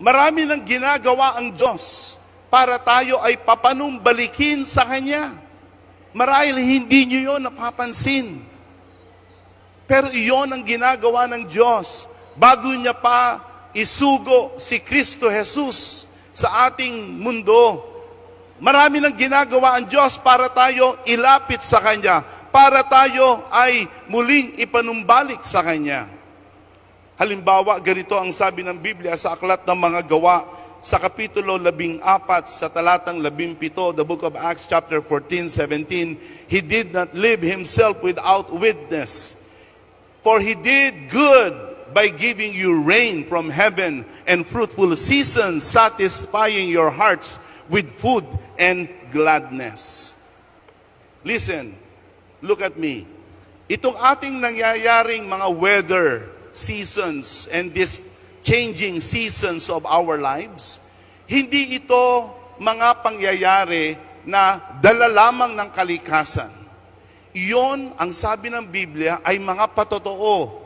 Marami nang ginagawa ang Diyos para tayo ay papanumbalikin sa Kanya. Marahil hindi nyo yun napapansin. Pero iyon ang ginagawa ng Diyos bago niya pa isugo si Kristo Jesus sa ating mundo. Marami nang ginagawa ang Diyos para tayo ilapit sa Kanya, para tayo ay muling ipanumbalik sa Kanya. Halimbawa, ganito ang sabi ng Biblia sa Aklat ng Mga Gawa, sa Kapitulo 14, sa talatang 17, the book of Acts chapter 14, 17, He did not leave Himself without witness, for He did good by giving you rain from heaven and fruitful seasons, satisfying your hearts with food and gladness. Listen, look at me. Itong ating nangyayaring mga weather seasons and these changing seasons of our lives, hindi ito mga pangyayari na dala lamang ng kalikasan. Iyon, ang sabi ng Biblia, ay mga patotoo